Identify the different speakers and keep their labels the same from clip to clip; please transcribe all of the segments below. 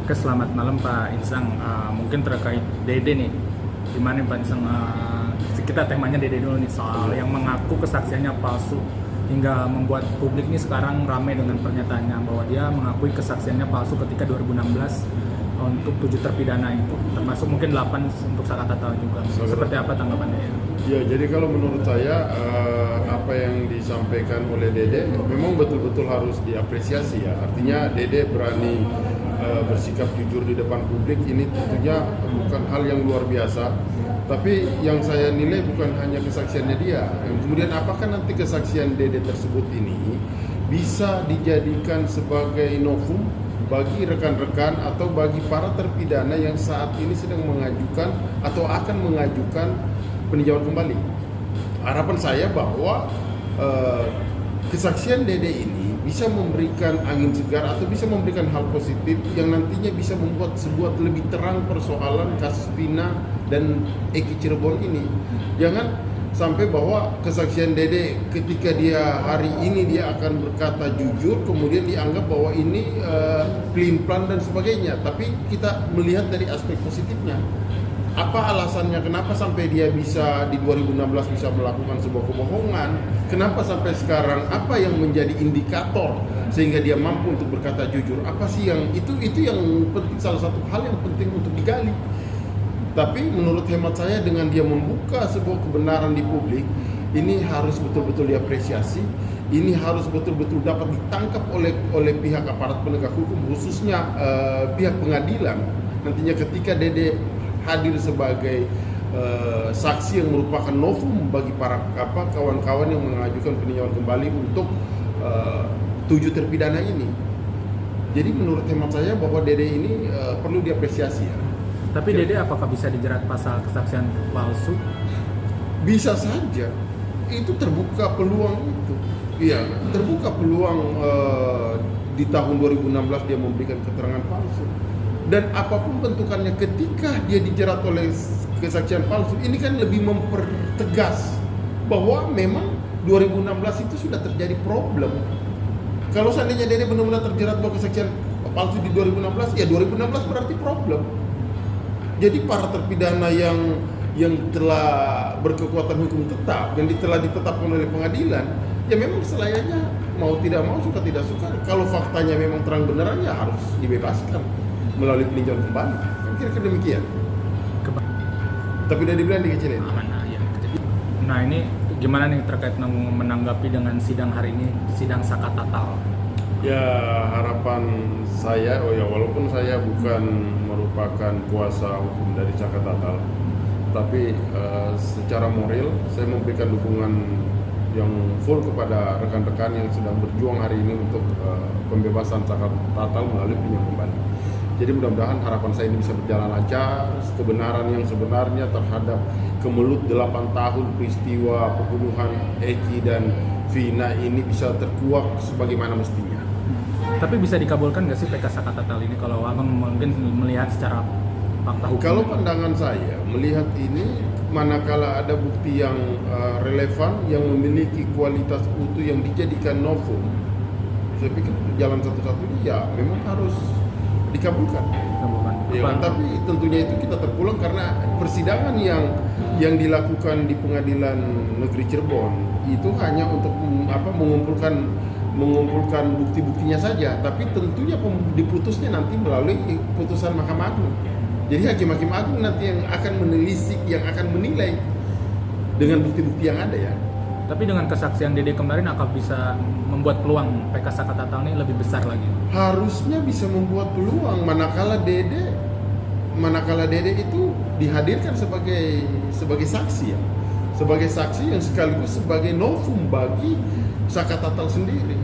Speaker 1: Oke, selamat malam Pak Insang. Mungkin terkait Dede nih, gimana nih Pak Insang? Kita temanya Dede dulu nih, soal yang mengaku kesaksiannya palsu hingga membuat publik nih sekarang ramai dengan pernyataannya bahwa dia mengakui kesaksiannya palsu ketika 2016 untuk 7 terpidana itu, termasuk mungkin 8 untuk Saka Tatal juga. Seperti apa tanggapannya ya?
Speaker 2: Ya, jadi kalau menurut saya apa yang disampaikan oleh Dede memang betul-betul harus diapresiasi ya. Artinya Dede berani bersikap jujur di depan publik, ini tentunya bukan hal yang luar biasa. Tapi yang saya nilai bukan hanya kesaksiannya dia. Kemudian apakah nanti kesaksian Dede tersebut ini bisa dijadikan sebagai novum bagi rekan-rekan atau bagi para terpidana yang saat ini sedang mengajukan atau akan mengajukan peninjauan kembali. Harapan saya bahwa kesaksian Dede ini bisa memberikan angin segar atau bisa memberikan hal positif yang nantinya bisa membuat sebuah lebih terang persoalan kasus Vina dan Eki Cirebon ini. Jangan sampai bahwa kesaksian Dede ketika dia hari ini dia akan berkata jujur, kemudian dianggap bahwa ini pelin-pelan dan sebagainya. Tapi kita melihat dari aspek positifnya. Apa alasannya kenapa sampai dia bisa di 2016 bisa melakukan sebuah kebohongan? Kenapa sampai sekarang? Apa yang menjadi indikator sehingga dia mampu untuk berkata jujur? Apa sih yang itu yang penting, salah satu hal yang penting untuk digali. Tapi menurut hemat saya dengan dia membuka sebuah kebenaran di publik, ini harus betul-betul diapresiasi. Ini harus betul-betul dapat ditangkap oleh pihak aparat penegak hukum, khususnya pihak pengadilan. Nantinya ketika Dede hadir sebagai saksi yang merupakan novum bagi para kawan-kawan yang mengajukan peninjauan kembali untuk 7 terpidana ini. Jadi menurut hemat saya bahwa Dede ini perlu diapresiasi ya.
Speaker 1: Tapi Dede apakah bisa dijerat pasal kesaksian palsu?
Speaker 2: Bisa saja, itu terbuka peluang itu. Iya, terbuka peluang di tahun 2016 dia memberikan keterangan palsu. Dan apapun bentukannya ketika dia dijerat oleh kesaksian palsu, ini kan lebih mempertegas bahwa memang 2016 itu sudah terjadi problem. Kalau seandainya Dede benar-benar terjerat bahwa kesaksian palsu di 2016, ya 2016 berarti problem. Jadi para terpidana yang telah berkekuatan hukum tetap, yang telah ditetapkan oleh pengadilan, ya memang selayaknya mau tidak mau, suka tidak suka, kalau faktanya memang terang benerang ya harus dibebaskan melalui peninjauan kembali. Kira-kira demikian. Tapi udah dibilang dikecilin.
Speaker 1: Nah, ini gimana nih terkait menanggapi dengan sidang hari ini, sidang Saka Tatal?
Speaker 2: Ya, harapan saya, walaupun saya bukan merupakan kuasa hukum dari Saka Tatal, tapi secara moral saya memberikan dukungan yang full kepada rekan-rekan yang sedang berjuang hari ini untuk pembebasan Saka Tatal melalui peninjauan kembali. Jadi mudah-mudahan harapan saya ini bisa berjalan lancar, kebenaran yang sebenarnya terhadap kemelut 8 tahun peristiwa pembunuhan Eki dan Vina ini bisa terkuak sebagaimana mestinya.
Speaker 1: Tapi bisa dikabulkan nggak sih PK Saka Tatal ini kalau abang mungkin melihat secara fakta hukum?
Speaker 2: Kalau pandangan saya melihat ini, manakala ada bukti yang relevan yang memiliki kualitas utuh yang dijadikan novum, saya pikir jalan satu-satunya ya memang harus dikabulkan. Ya, tapi tentunya itu kita terpulang karena persidangan yang dilakukan di Pengadilan Negeri Cirebon itu hanya untuk mengumpulkan bukti-buktinya saja, tapi tentunya diputusnya nanti melalui putusan Mahkamah Agung. Jadi hakim-hakim agung nanti yang akan menelisik, yang akan menilai dengan bukti-bukti yang ada ya.
Speaker 1: Tapi dengan kesaksian Dede kemarin akan bisa membuat peluang PK Saka Tatal ini lebih besar lagi?
Speaker 2: Harusnya bisa membuat peluang manakala Dede itu dihadirkan sebagai saksi ya. Sebagai saksi yang sekaligus sebagai novum bagi Saka Tatal sendiri.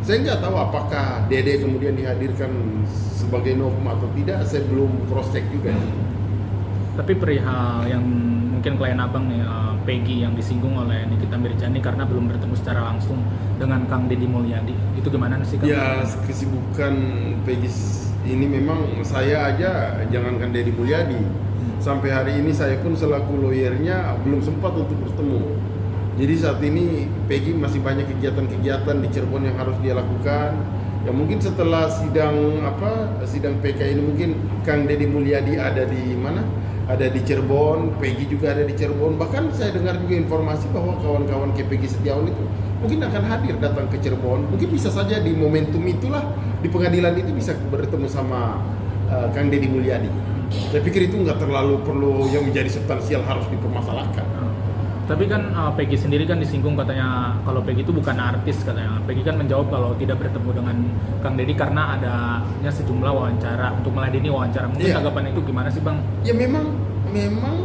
Speaker 2: Saya nggak tahu apakah Dede kemudian dihadirkan sebagai novum atau tidak, saya belum cross check juga.
Speaker 1: Tapi perihal yang mungkin klien abang nih, Peggy yang disinggung oleh Nikita Mirzani karena belum bertemu secara langsung dengan Kang Deddy Mulyadi, itu gimana sih Kang?
Speaker 2: Ya, kesibukan Peggy ini memang saya aja, jangankan Deddy Mulyadi, sampai hari ini saya pun selaku lawyernya belum sempat untuk bertemu. Jadi saat ini Peggy masih banyak kegiatan-kegiatan di Cirebon yang harus dia lakukan. Ya mungkin setelah sidang PK ini mungkin Kang Deddy Mulyadi ada di mana? Ada di Cirebon, Peggy juga ada di Cirebon. Bahkan saya dengar juga informasi bahwa kawan-kawan Peggy Setiawan itu mungkin akan hadir datang ke Cirebon. Mungkin bisa saja di momentum itulah di pengadilan itu bisa bertemu sama Kang Deddy Mulyadi. Saya pikir itu nggak terlalu perlu yang menjadi substansial harus dipermasalahkan.
Speaker 1: Tapi kan Peggy sendiri kan disinggung katanya kalau Peggy itu bukan artis katanya. Peggy kan menjawab kalau tidak bertemu dengan Kang Deddy karena adanya sejumlah wawancara untuk meladeni wawancara. Mungkin tanggapan itu gimana sih Bang? Ya
Speaker 2: memang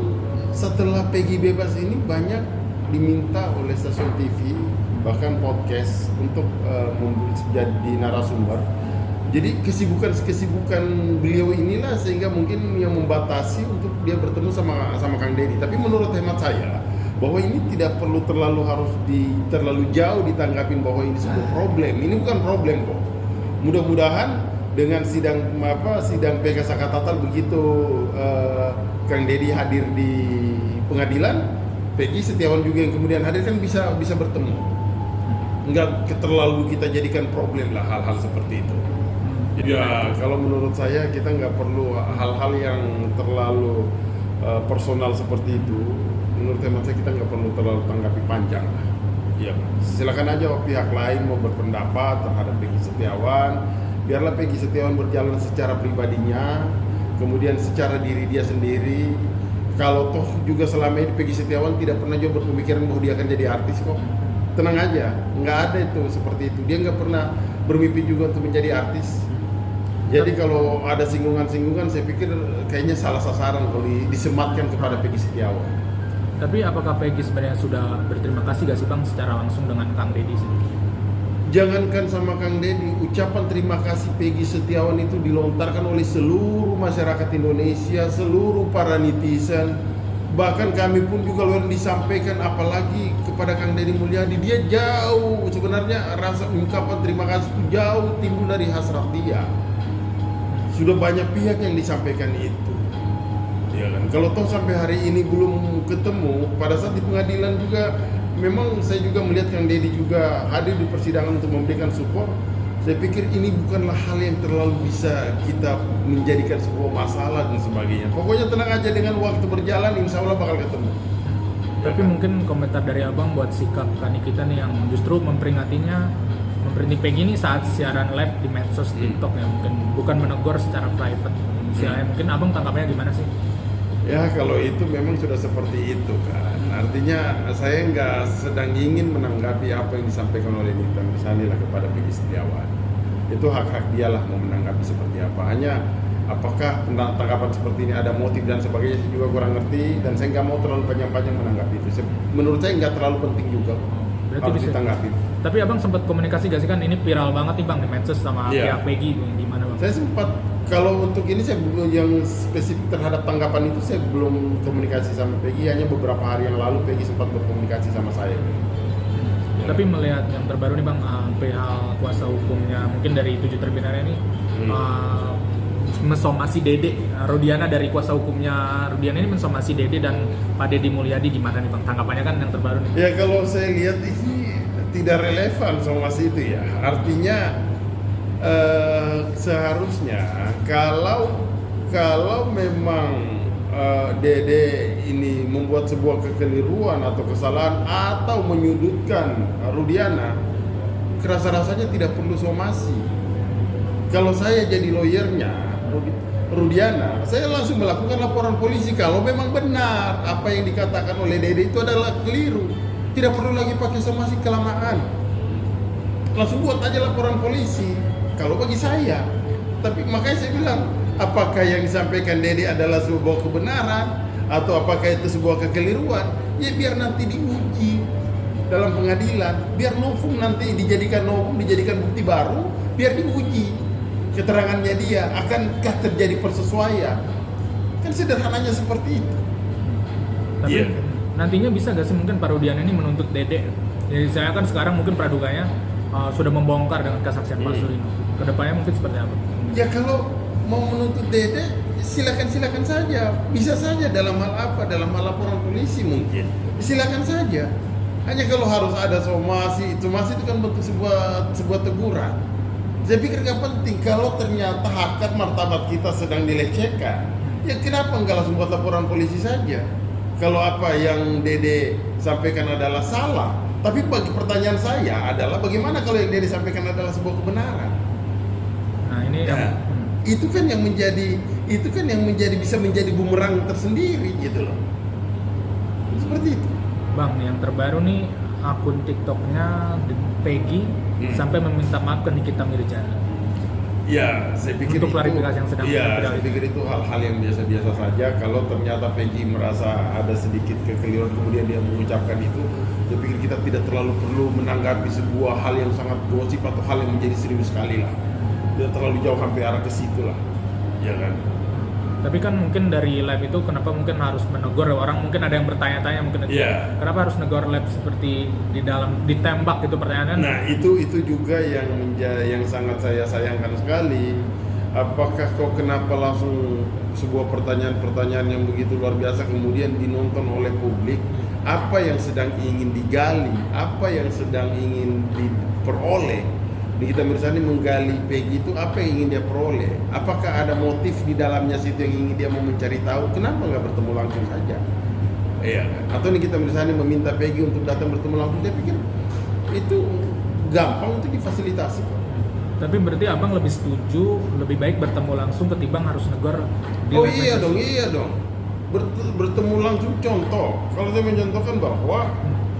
Speaker 2: setelah Peggy bebas ini banyak diminta oleh stasiun TV bahkan podcast untuk jadi narasumber. Jadi kesibukan beliau inilah sehingga mungkin yang membatasi untuk dia bertemu sama Kang Deddy. Tapi menurut hemat saya bahwa ini tidak perlu terlalu jauh ditanggapin bahwa ini sebuah problem. Ini bukan problem kok. Mudah-mudahan dengan sidang PK Sakatatal begitu Kang Deddy hadir di pengadilan, Peggy Setiawan juga yang kemudian hadir kan bisa bertemu. Enggak terlalu kita jadikan problem lah hal-hal seperti itu. Ya kalau menurut saya kita nggak perlu hal-hal yang terlalu personal seperti itu. Menurut hemat saya kita nggak perlu terlalu tanggapi panjang lah. Ya, silakan aja pihak lain mau berpendapat terhadap Peggy Setiawan. Biarlah Peggy Setiawan berjalan secara pribadinya, kemudian secara diri dia sendiri. Kalau toh juga selama ini Peggy Setiawan tidak pernah juga berpemikiran bahwa dia akan jadi artis kok. Tenang aja, nggak ada itu seperti itu. Dia nggak pernah bermimpi juga untuk menjadi artis. Jadi kalau ada singgungan-singgungan, saya pikir kayaknya salah sasaran kalau disematkan kepada Peggy Setiawan.
Speaker 1: Tapi apakah Peggy sebenarnya sudah berterima kasih gak sih Bang secara langsung dengan Kang Deddy sendiri?
Speaker 2: Jangankan sama Kang Deddy, ucapan terima kasih Peggy Setiawan itu dilontarkan oleh seluruh masyarakat Indonesia, seluruh para netizen. Bahkan kami pun juga luar disampaikan, apalagi kepada Kang Deddy Mulyadi. Dia jauh, sebenarnya rasa ungkapan terima kasih itu jauh timbul dari hasrat dia. Sudah banyak pihak yang disampaikan itu. Ya kan? Kalau toh sampai hari ini belum ketemu, pada saat di pengadilan juga memang saya juga melihat Kang Deddy juga hadir di persidangan untuk memberikan support. Saya pikir ini bukanlah hal yang terlalu bisa kita menjadikan sebuah masalah dan sebagainya. Pokoknya tenang aja, dengan waktu berjalan insya Allah bakal ketemu.
Speaker 1: Tapi mungkin komentar dari Abang buat sikap Kani kita nih yang justru memperingati Peggy ini saat siaran live di medsos TikTok ya, mungkin bukan menegur secara private. Mungkin Abang tangkapnya gimana sih?
Speaker 2: Ya kalau itu memang sudah seperti itu kan. Artinya saya nggak sedang ingin menanggapi apa yang disampaikan oleh Nita Mirzani lah kepada Peggy Setiawan. Itu hak-hak dia lah mau menanggapi seperti apa. Hanya apakah tanggapan seperti ini ada motif dan sebagainya, saya juga kurang ngerti. Dan saya nggak mau terlalu panjang-panjang menanggapi itu. Menurut saya nggak terlalu penting juga harus ditanggapi.
Speaker 1: Tapi Abang sempat komunikasi gak sih, kan ini viral banget nih Bang di medsos sama pihak Peggy, gimana Bang?
Speaker 2: Saya sempat, kalau untuk ini saya yang spesifik terhadap tanggapan itu saya belum komunikasi sama Peggy. Hanya beberapa hari yang lalu Peggy sempat berkomunikasi sama saya.
Speaker 1: Tapi melihat yang terbaru nih Bang, pihak kuasa hukumnya mungkin dari 7 terbinarnya ini mensomasi Dede, Rudiana dari kuasa hukumnya Rudiana ini mensomasi Dede dan Pak Deddy Mulyadi, gimana nih Bang? Tanggapannya kan yang terbaru nih.
Speaker 2: Ya kalau saya lihat ini tidak relevan somasi itu ya. Artinya seharusnya kalau memang Dede ini membuat sebuah kekeliruan atau kesalahan atau menyudutkan Rudiana, kerasa-rasanya tidak perlu somasi. Kalau saya jadi lawyernya Rudiana, saya langsung melakukan laporan polisi kalau memang benar apa yang dikatakan oleh Dede itu adalah keliru. Tidak perlu lagi pakai somasi kelamaan. Langsung buat aja laporan polisi kalau bagi saya. Tapi makanya saya bilang, apakah yang disampaikan Dede adalah sebuah kebenaran atau apakah itu sebuah kekeliruan? Ya biar nanti diuji dalam pengadilan, biar novum nanti dijadikan bukti baru, biar diuji keterangannya dia, akankah terjadi persesuaian? Kan sederhananya seperti itu.
Speaker 1: Tapi nantinya bisa gak sih mungkin Pak Rudiana ini menuntut Dede? Jadi saya kan sekarang mungkin praduganya sudah membongkar dengan kesaksian Pak Surino. Kedepannya mungkin seperti apa?
Speaker 2: Ya kalau mau menuntut Dede, silakan saja. Bisa saja dalam hal apa? Dalam hal laporan polisi mungkin. Silakan saja. Hanya kalau harus ada somasi itu kan bentuk sebuah teguran. Saya pikir nggak penting kalau ternyata harkat martabat kita sedang dilecehkan. Ya kenapa nggak langsung buat laporan polisi saja? Kalau apa yang Dede sampaikan adalah salah, tapi bagi pertanyaan saya adalah bagaimana kalau yang Dede sampaikan adalah sebuah kebenaran?
Speaker 1: Nah ini
Speaker 2: Ya, itu kan yang menjadi bisa menjadi bumerang tersendiri gitu loh. Seperti itu.
Speaker 1: Bang, yang terbaru nih akun TikToknya Peggy sampai meminta maaf ke Nikita Mirzani.
Speaker 2: Ya, saya pikir
Speaker 1: Untuk klarifikasi yang sedang
Speaker 2: ya,
Speaker 1: viral
Speaker 2: saya
Speaker 1: itu.
Speaker 2: pikir itu hal-hal yang biasa-biasa saja. Kalau ternyata Peggy merasa ada sedikit kekeliruan kemudian dia mengucapkan itu, saya pikir kita tidak terlalu perlu menanggapi sebuah hal yang sangat gosip atau hal yang menjadi serius sekali lah. Tidak terlalu jauh sampai arah ke situ lah, ya kan?
Speaker 1: Tapi kan mungkin dari live itu kenapa mungkin harus menegur orang, mungkin ada yang bertanya-tanya mungkin
Speaker 2: Iya.
Speaker 1: kenapa harus negor live seperti di dalam ditembak itu pertanyaannya.
Speaker 2: Nah itu juga yang sangat saya sayangkan sekali. Apakah kok kenapa langsung sebuah pertanyaan-pertanyaan yang begitu luar biasa kemudian dinonton oleh publik? Apa yang sedang ingin digali? Apa yang sedang ingin diperoleh? Nikita Mirzani menggali Peggy itu apa yang ingin dia peroleh? Apakah ada motif di dalamnya situ yang ingin dia mau mencari tahu? Kenapa nggak bertemu langsung saja? Iya kan? Atau Nikita Mirzani meminta Peggy untuk datang bertemu langsung? Dia pikir itu gampang untuk difasilitasi kok.
Speaker 1: Tapi berarti abang lebih setuju lebih baik bertemu langsung ketimbang harus negor di
Speaker 2: Oh
Speaker 1: live
Speaker 2: iya
Speaker 1: medsos?
Speaker 2: dong, iya dong. Bertemu langsung contoh. Kalau saya mencontohkan bahwa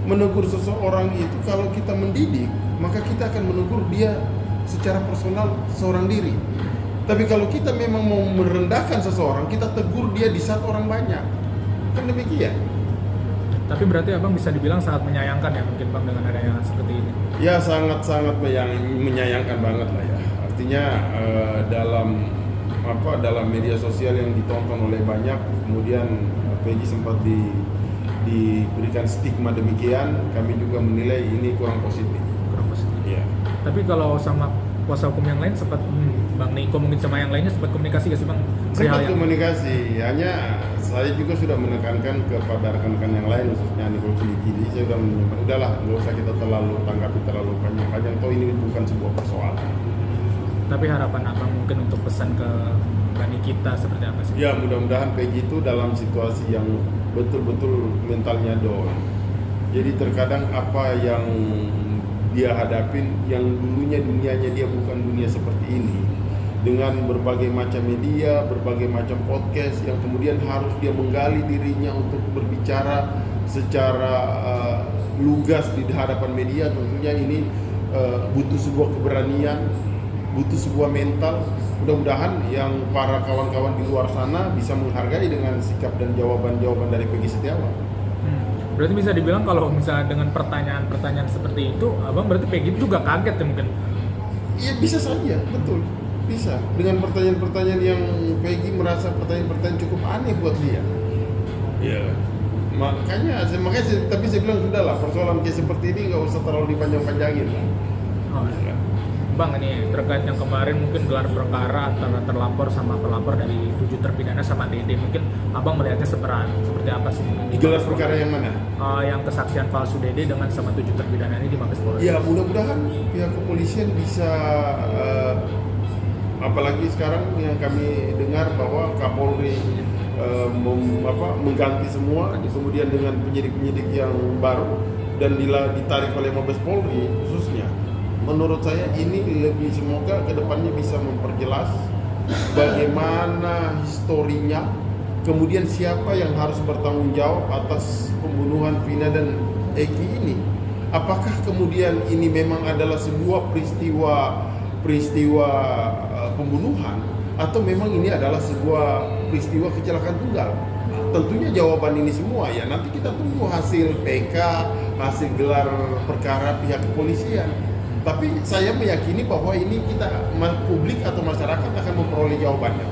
Speaker 2: menegur seseorang itu kalau kita mendidik, maka kita akan menegur dia secara personal seorang diri. Tapi kalau kita memang mau merendahkan seseorang, kita tegur dia di saat orang banyak. Kan demikian.
Speaker 1: Tapi berarti abang bisa dibilang sangat menyayangkan ya mungkin bang dengan adanya seperti ini.
Speaker 2: Ya sangat-sangat menyayangkan banget lah ya. Artinya dalam media sosial yang ditonton oleh banyak, kemudian Peggy sempat diberikan stigma demikian, kami juga menilai ini kurang positif.
Speaker 1: Kurang positif.
Speaker 2: Iya.
Speaker 1: Tapi kalau sama kuasa hukum yang lain sempat bang Niko mungkin sama yang lainnya sempat komunikasi gak sih bang?
Speaker 2: Sempat
Speaker 1: Perihal yang-
Speaker 2: komunikasi, hanya saya juga sudah menekankan kepada rekan-rekan yang lain, khususnya Nicole Cilikidi, saya sudah menyampaikan, udahlah, nggak usah kita terlalu tanggapi terlalu panjang-panjang, toh ini bukan sebuah persoalan.
Speaker 1: Tapi harapan abang mungkin untuk pesan ke Mbak Nikita seperti apa sih?
Speaker 2: Ya mudah-mudahan Peggy itu dalam situasi yang betul-betul mentalnya down. Jadi terkadang apa yang dia hadapin, yang dulunya dunianya dia bukan dunia seperti ini, dengan berbagai macam media, berbagai macam podcast yang kemudian harus dia menggali dirinya untuk berbicara secara lugas di hadapan media, tentunya ini butuh sebuah keberanian, butuh sebuah mental. Mudah-mudahan yang para kawan-kawan di luar sana bisa menghargai dengan sikap dan jawaban-jawaban dari Peggy Setiawan.
Speaker 1: Berarti bisa dibilang kalau misalnya dengan pertanyaan-pertanyaan seperti itu, abang berarti Peggy juga kaget ya mungkin?
Speaker 2: Iya bisa saja, betul. Bisa. Dengan pertanyaan-pertanyaan yang Peggy merasa pertanyaan-pertanyaan cukup aneh buat dia. Iya. Tapi saya bilang sudahlah, persoalan kayak seperti ini nggak usah terlalu dipanjang-panjangin lah.
Speaker 1: Oh,
Speaker 2: Ya.
Speaker 1: Bang, ini terkait yang kemarin mungkin gelar perkara antara terlapor sama pelapor dari 7 terpidana sama Dede, mungkin abang melihatnya seperti apa sih?
Speaker 2: Gelar perkara yang mana?
Speaker 1: Yang kesaksian palsu Dede dengan sama 7 terpidana ini di Mabes Polri.
Speaker 2: Ya mudah-mudahan pihak kepolisian bisa apalagi sekarang yang kami dengar bahwa Kapolri mengganti semua, kemudian dengan penyidik-penyidik yang baru dan ditarik oleh Mabes Polri khususnya. Menurut saya ini lebih semoga kedepannya bisa memperjelas bagaimana historinya, kemudian siapa yang harus bertanggung jawab atas pembunuhan Vina dan Eki ini. Apakah kemudian ini memang adalah sebuah peristiwa pembunuhan atau memang ini adalah sebuah peristiwa kecelakaan tunggal? Tentunya jawaban ini semua ya nanti kita tunggu hasil PK, hasil gelar perkara pihak kepolisian. Tapi saya meyakini bahwa ini publik atau masyarakat akan memperoleh jawabannya.